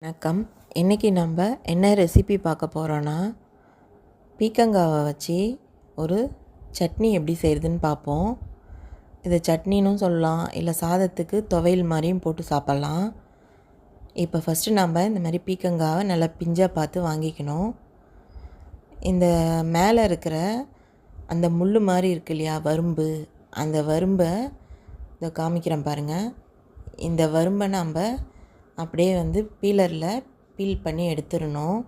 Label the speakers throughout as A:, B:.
A: வணக்கம். இன்றைக்கி நம்ம என்ன ரெசிபி பார்க்க போகிறோன்னா, பீக்கங்காவை வச்சு ஒரு சட்னி எப்படி செய்கிறதுன்னு பார்ப்போம். இதை சட்னின்னு சொல்லலாம், இல்லை சாதத்துக்கு துவையல் மாதிரியும் போட்டு சாப்பிட்லாம். இப்போ ஃபஸ்ட்டு நம்ம இந்த மாதிரி பீக்கங்காவை நல்லா பிஞ்சாக பார்த்து வாங்கிக்கணும். இந்த மேலே இருக்கிற அந்த முள் மாதிரி இருக்கு இல்லையா, வறும்பு, அந்த வறும்பை இதை காமிக்கிறேன் பாருங்கள். இந்த வறும்பை நம்ம அப்படியே பீலரில் பீல் பண்ணி எடுத்துடணும்.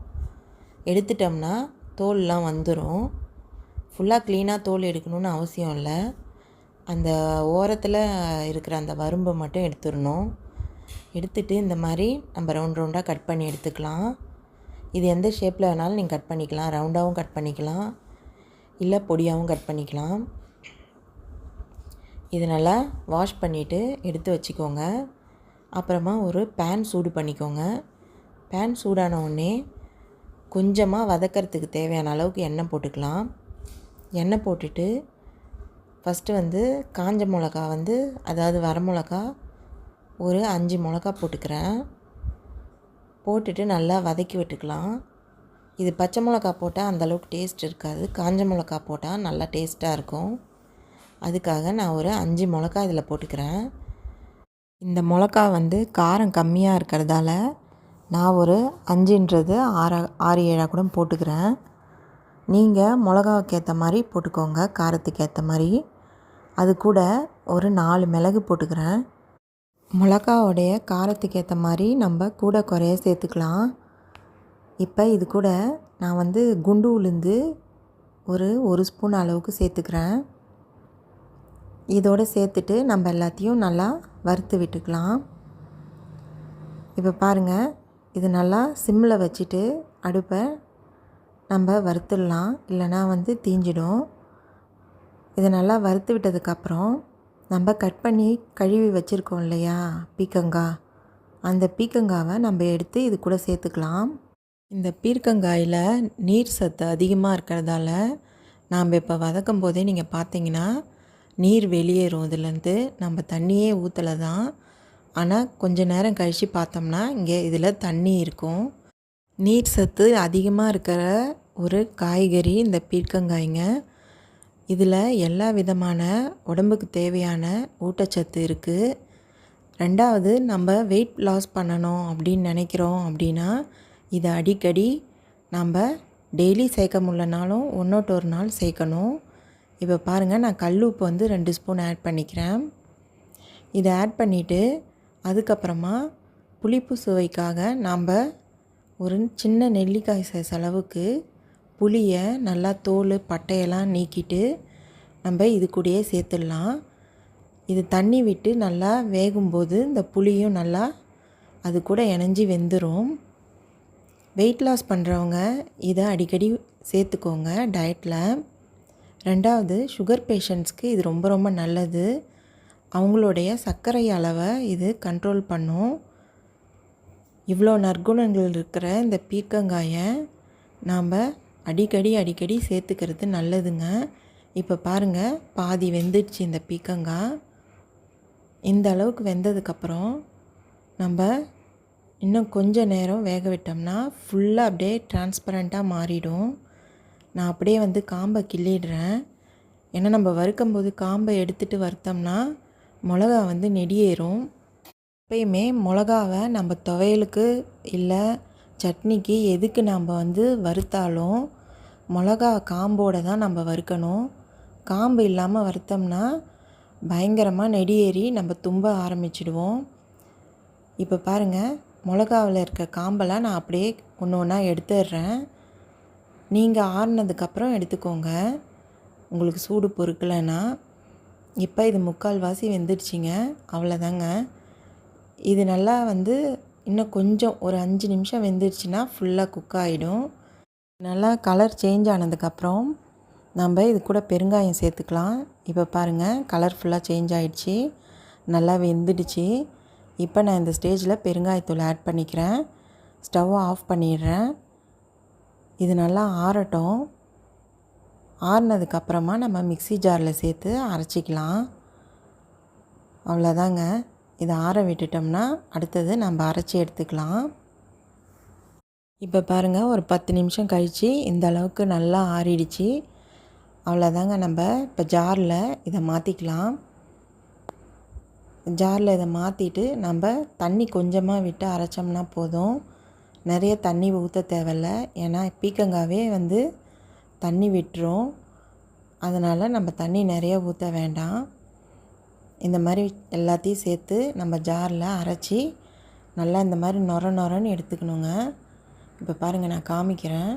A: எடுத்துட்டோம்னா தோல்லாம் வந்துடும். ஃபுல்லாக க்ளீனாக தோல் எடுக்கணும்னு அவசியம் இல்லை. அந்த ஓரத்தில் இருக்கிற அந்த வறும்பை மட்டும் எடுத்துடணும். எடுத்துட்டு இந்த மாதிரி நம்ம ரவுண்டாக கட் பண்ணி எடுத்துக்கலாம். இது எந்த ஷேப்பில் வேணாலும் நீங்கள் கட் பண்ணிக்கலாம். ரவுண்டாகவும் கட் பண்ணிக்கலாம், இல்லை பொடியாகவும் கட் பண்ணிக்கலாம். இது நல்லா வாஷ் பண்ணிவிட்டு எடுத்து வச்சுக்கோங்க. அப்புறமா ஒரு பேன் சூடு பண்ணிக்கோங்க. பேன் சூடான உடனே கொஞ்சமாக வதக்கிறதுக்கு தேவையான அளவுக்கு எண்ணெய் போட்டுக்கலாம். எண்ணெய் போட்டுட்டு ஃபஸ்ட்டு காஞ்ச மிளகா அதாவது வரமிளகா ஒரு 5 மிளகா போட்டுக்கிறேன். போட்டுட்டு நல்லா வதக்கி விட்டுக்கலாம். இது பச்சை மிளகா போட்டால் அந்தளவுக்கு டேஸ்ட் இருக்காது, காஞ்ச மிளகா போட்டால் நல்லா டேஸ்ட்டாக இருக்கும். அதுக்காக நான் ஒரு 5 மிளகா இதில் போட்டுக்கிறேன். இந்த மிளகா காரம் கம்மியாக இருக்கிறதால நான் ஒரு 5ன்றது 6-7 கூட போட்டுக்கிறேன். நீங்கள் மிளகாவுக்கு ஏற்ற மாதிரி போட்டுக்கோங்க, காரத்துக்கு ஏற்ற மாதிரி. அது கூட ஒரு 4 மிளகு போட்டுக்கிறேன். மிளகாவுடைய காரத்துக்கு ஏற்ற மாதிரி நம்ம கூட குறைய சேர்த்துக்கலாம். இப்போ இது கூட நான் குண்டு உளுந்து ஒரு ஸ்பூன் அளவுக்கு சேர்த்துக்கிறேன். இதோடு சேர்த்துட்டு நம்ம எல்லாத்தையும் நல்லா வறுத்து விட்டுக்கலாம். இப்போ பாருங்கள், இது நல்லா சிம்மில் வச்சுட்டு அடுப்பை நம்ம வறுத்துடலாம், இல்லைனா தீஞ்சிடும். இதை நல்லா வறுத்து விட்டதுக்கப்புறம் நம்ம கட் பண்ணி கழுவி வச்சுருக்கோம் இல்லையா பீக்கங்காய், அந்த பீக்கங்காவை நம்ம எடுத்து இது கூட சேர்த்துக்கலாம். இந்த பீர்க்கங்காயில் நீர் சத்து அதிகமாக இருக்கிறதால நாம் இப்போ வதக்கும் போதே நீங்கள் பார்த்தீங்கன்னா நீர் வெளியேறும். இதுலேருந்து நம்ம தண்ணியே ஊற்றலை தான், ஆனால் கொஞ்ச நேரம் கழித்து பார்த்தோம்னா இங்கே இதில் தண்ணி இருக்கும். நீர் சத்து அதிகமாக இருக்கிற ஒரு காய்கறி இந்த பீர்க்கங்காய்ங்க. இதில் எல்லா விதமான உடம்புக்கு தேவையான ஊட்டச்சத்து இருக்குது. ரெண்டாவது, நம்ம வெயிட் லாஸ் பண்ணணும் அப்படின்னு நினைக்கிறோம் அப்படின்னா இதை அடிக்கடி நம்ம டெய்லி சேர்க்க முடியலனாலும் ஒன்றோட்டு ஒரு நாள் சேர்க்கணும். இப்போ பாருங்கள், நான் கல் உப்பு 2 ஸ்பூன் ஆட் பண்ணிக்கிறேன். இதை ஆட் பண்ணிவிட்டு அதுக்கப்புறமா புளிப்பு சுவைக்காக நாம் ஒரு சின்ன நெல்லிக்காய் சைஸ் அளவுக்கு புளியை நல்லா தோல் பட்டையெல்லாம் நீக்கிட்டு நம்ம இது கூடயே சேர்த்துடலாம். இது தண்ணி விட்டு நல்லா வேகும்போது இந்த புளியும் நல்லா அது கூட இணைஞ்சி வெந்துடும். வெயிட் லாஸ் பண்ணுறவங்க இதை அடிக்கடி சேர்த்துக்கோங்க டயட்டில். ரெண்டாவது, சுகர் பேஷண்ட்ஸ்க்கு இது ரொம்ப ரொம்ப நல்லது. அவங்களுடைய சர்க்கரை அளவை இது கண்ட்ரோல் பண்ணும். இவ்வளோ நற்குணங்கள் இருக்கிற இந்த பீர்க்கங்காயை நாம் அடிக்கடி சேர்த்துக்கிறது நல்லதுங்க. இப்போ பாருங்கள், பாதி வெந்துடுச்சு இந்த பீர்க்கங்காய். இந்த அளவுக்கு வெந்ததுக்கப்புறம் நம்ம இன்னும் கொஞ்சம் நேரம் வேக விட்டோம்னா ஃபுல்லாக அப்படியே டிரான்ஸ்பரண்ட்டாக மாறிடும். நான் அப்படியே காம்பை கிள்ளிடுறேன். ஏன்னா நம்ம வறுக்கும்போது காம்பை எடுத்துகிட்டு வறுத்தோம்னா மிளகா நெடியேறும். எப்பயுமே மிளகாவை நம்ம துவையலுக்கு இல்லை சட்னிக்கு எதுக்கு நம்ம வறுத்தாலும் மிளகா காம்போடு தான் நம்ம வறுக்கணும். காம்பு இல்லாமல் வறுத்தோம்னா பயங்கரமாக நெடியேறி நம்ம தும்ப ஆரம்பிச்சிடுவோம். இப்போ பாருங்கள், மிளகாவில் இருக்க காம்பெல்லாம் நான் அப்படியே ஒன்று ஒன்றா எடுத்துடுறேன். நீங்கள் ஆறுனதுக்கப்புறம் எடுத்துக்கோங்க, உங்களுக்கு சூடு பொறுக்கலைன்னா. இப்போ இது 3/4 வெந்துடுச்சிங்க, அவ்வளோதாங்க. இது நல்லா இன்னும் கொஞ்சம் ஒரு 5 நிமிஷம் வெந்துடுச்சுன்னா ஃபுல்லாக குக் ஆகிடும். நல்லா கலர் சேஞ்ச் ஆனதுக்கப்புறம் நம்ம இது கூட பெருங்காயம் சேர்த்துக்கலாம். இப்போ பாருங்கள், கலர் ஃபுல்லாக சேஞ்ச் ஆகிடுச்சி, நல்லா வெந்துடுச்சு. இப்போ நான் இந்த ஸ்டேஜில் பெருங்காயத்தூள் ஆட் பண்ணிக்கிறேன். ஸ்டவ்வை ஆஃப் பண்ணிடுறேன். இது நல்லா ஆறட்டும். ஆறுனதுக்கப்புறமா நம்ம மிக்ஸி ஜாரில் சேர்த்து அரைச்சிக்கலாம். அவ்வளோதாங்க. இதை ஆற விட்டுட்டோம்னா அடுத்தது நம்ம அரைச்சி எடுத்துக்கலாம். இப்போ பாருங்கள், ஒரு 10 நிமிஷம் கழித்து இந்த அளவுக்கு நல்லா ஆறிடுச்சு. அவ்வளோதாங்க. நம்ம இப்போ ஜாரில் இதை மாற்றிக்கலாம். ஜாரில் இதை மாற்றிட்டு நம்ம தண்ணி கொஞ்சமாக விட்டு அரைச்சோம்னா போதும். நிறைய தண்ணி ஊற்ற தேவையில்ல. ஏன்னா பீர்க்கங்காவே தண்ணி விட்டுரும். அதனால் நம்ம தண்ணி நிறைய ஊற்ற வேண்டாம். இந்த மாதிரி எல்லாத்தையும் சேர்த்து நம்ம ஜாரில் அரைச்சி நல்லா இந்த மாதிரி நொரன்னு எடுத்துக்கணுங்க. இப்போ பாருங்கள், நான் காமிக்கிறேன்.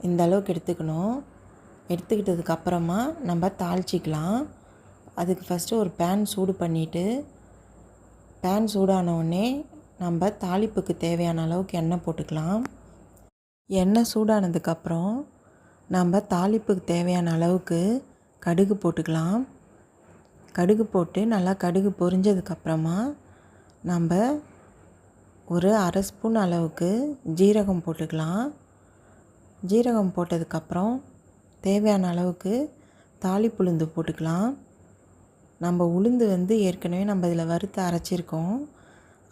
A: இந்த அளவுக்கு எடுத்துக்கணும். எடுத்துக்கிட்டதுக்கப்புறமா நம்ம தாளிச்சிக்கலாம். அதுக்கு ஃபஸ்ட்டு ஒரு பேன் சூடு பண்ணிவிட்டு, பேன் சூடானவுடனே நம்ம தாளிப்புக்கு தேவையான அளவுக்கு எண்ணெய் போட்டுக்கலாம். எண்ணெய் சூடானதுக்கப்புறம் நம்ம தாளிப்புக்கு தேவையான அளவுக்கு கடுகு போட்டுக்கலாம். கடுகு போட்டு நல்லா கடுகு பொரிஞ்சதுக்கப்புறமா நம்ம ஒரு அரை ஸ்பூன் அளவுக்கு ஜீரகம் போட்டுக்கலாம். ஜீரகம் போட்டதுக்கப்புறம் தேவையான அளவுக்கு தாளிப்புளுந்து போட்டுக்கலாம். நம்ம உளுந்து ஏற்கனவே நம்ம இதில் வறுத்து அரைச்சிருக்கோம்.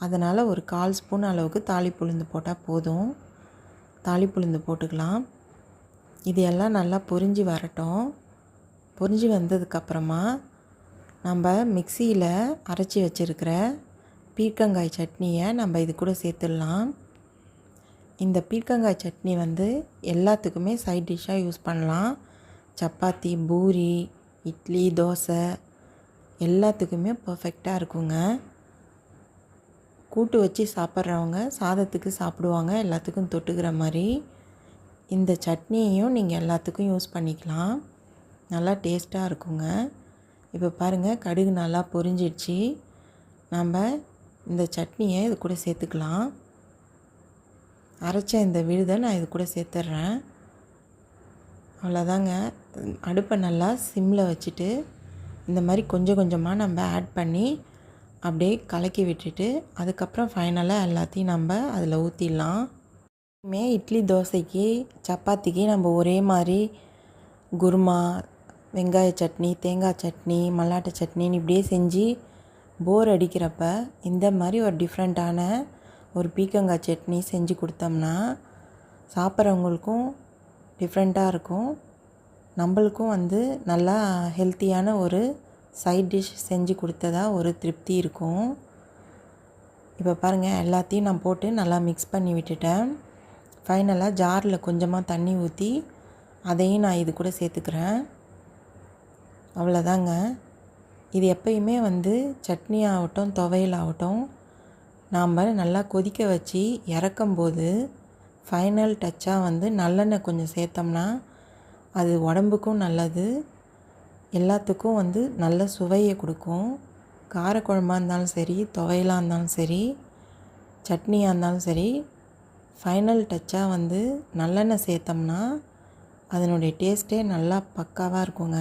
A: அதனால் ஒரு 1/4 ஸ்பூன் அளவுக்கு தாளிப்புளுந்து போட்டால் போதும். தாளிப்புளுந்து போட்டுக்கலாம். இது எல்லாம் நல்லா பொரிஞ்சு வரட்டும். பொரிஞ்சு வந்ததுக்கப்புறமா நம்ம மிக்சியில் அரைச்சி வச்சுருக்கிற பீர்க்கங்காய் சட்னியை நம்ம இது கூட சேர்த்துடலாம். இந்த பீர்க்கங்காய் சட்னி எல்லாத்துக்குமே சைட் டிஷ்ஷாக யூஸ் பண்ணலாம். சப்பாத்தி, பூரி, இட்லி, தோசை எல்லாத்துக்குமே பர்ஃபெக்டாக இருக்குங்க. கூட்டு வச்சு சாப்பிட்றவங்க சாதத்துக்கு சாப்பிடுவாங்க, எல்லாத்துக்கும் தொட்டுக்கிற மாதிரி. இந்த சட்னியையும் நீங்கள் எல்லாத்துக்கும் யூஸ் பண்ணிக்கலாம். நல்லா டேஸ்ட்டாக இருக்குங்க. இப்போ பாருங்கள், கடுகு நல்லா பொரிஞ்சிடுச்சு. நம்ம இந்த சட்னியை இது கூட சேர்த்துக்கலாம். அரைச்ச இந்த விழுதை நான் இது கூட சேர்த்துட்றேன். அவ்வளோதாங்க. அடுப்பை நல்லா சிம்மில் வச்சுட்டு இந்த மாதிரி கொஞ்சம் கொஞ்சமாக நம்ம ஆட் பண்ணி அப்படியே கலக்கி விட்டுட்டு அதுக்கப்புறம் ஃபைனலாக எல்லாத்தையும் நம்ம அதில் ஊற்றிடலாம். இட்லி, தோசைக்கு, சப்பாத்திக்கு நம்ம ஒரே மாதிரி குருமா, வெங்காய சட்னி, தேங்காய் சட்னி, மல்லாட்டை சட்னின்னு இப்படியே செஞ்சு போர் அடிக்கிறப்ப இந்த மாதிரி ஒரு டிஃப்ரெண்ட்டான ஒரு பீர்க்கங்காய் சட்னி செஞ்சு கொடுத்தோம்னா சாப்பிட்றவங்களுக்கும் டிஃப்ரெண்ட்டாக இருக்கும். நம்மளுக்கும் நல்லா ஹெல்த்தியான ஒரு சைட் டிஷ் செஞ்சு கொடுத்ததா ஒரு திருப்தி இருக்கும். இப்போ பாருங்கள், எல்லாத்தையும் நான் போட்டு நல்லா மிக்ஸ் பண்ணி விட்டுட்டேன். ஃபைனலாக ஜாரில் கொஞ்சமாக தண்ணி ஊற்றி அதையும் நான் இது கூட சேர்த்துக்கிறேன். அவ்வளோதாங்க. இது எப்பயுமே சட்னி ஆகட்டும், துவையல் ஆகட்டும், நாம் நல்லா கொதிக்க வச்சு இறக்கும்போது ஃபைனல் டச்சாக நல்லெண்ணெய் கொஞ்சம் சேர்த்தோம்னா அது உடம்புக்கும் நல்லது, எல்லாத்துக்கும் நல்ல சுவையை கொடுக்கும். காரக்குழம்பாக இருந்தாலும் சரி, துவையலாக இருந்தாலும் சரி, சட்னியாக இருந்தாலும் சரி, ஃபைனல் டச்சாக நல்லெண்ணெய் சேர்த்தோம்னா அதனுடைய டேஸ்ட்டே நல்லா பக்காவாக இருக்குங்க.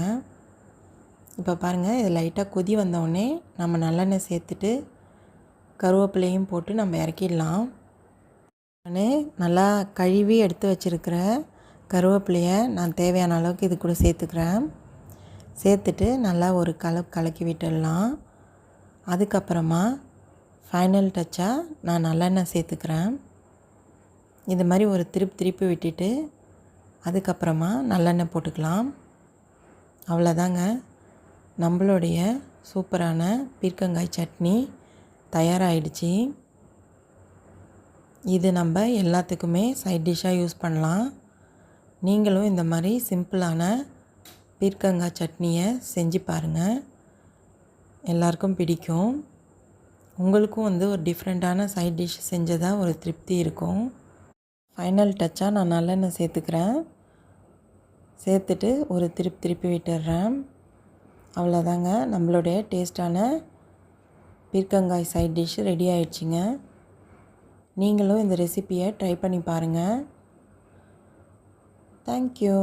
A: இப்போ பாருங்கள், இது லைட்டாக கொதி வந்தவுடனே நம்ம நல்லெண்ணெய் சேர்த்துட்டு கருவேப்பிலையும் போட்டு நம்ம இறக்கிடலாம். நான் நல்லா கழுவி எடுத்து வச்சுருக்கிற கருவேப்பிலையை நான் தேவையான அளவுக்கு இது கூட சேர்த்துக்கிறேன். சேர்த்துட்டு நல்லா ஒரு கலக்கி விட்டுடலாம். அதுக்கப்புறமா ஃபைனல் டச்சாக நான் நல்லெண்ணெய் சேர்த்துக்கிறேன். இது மாதிரி ஒரு திருப்பி விட்டுட்டு அதுக்கப்புறமா நல்லெண்ணெய் போட்டுக்கலாம். அவ்வளோதாங்க, நம்மளுடைய சூப்பரான பீர்க்கங்காய் சட்னி தயாராகிடுச்சு. இது நம்ம எல்லாத்துக்குமே சைட் டிஷ்ஷாக யூஸ் பண்ணலாம். நீங்களும் இந்த மாதிரி சிம்பிளான பீர்க்கங்காய் சட்னியை செஞ்சு பாருங்கள், எல்லாருக்கும் பிடிக்கும். உங்களுக்கும் ஒரு டிஃப்ரெண்ட்டான சைட் டிஷ் செஞ்சதாக ஒரு திருப்தி இருக்கும். ஃபைனல் டச்சாக நான் நல்லெண்ணெய் சேர்த்துக்கிறேன். சேர்த்துட்டு ஒரு திருப்பி விட்டுடுறேன். அவ்வளோதாங்க, நம்மளுடைய டேஸ்டான பீர்க்கங்காய் சைட் டிஷ் ரெடி ஆயிடுச்சுங்க. நீங்களும் இந்த ரெசிப்பியை ட்ரை பண்ணி பாருங்கள். தேங்க்யூ.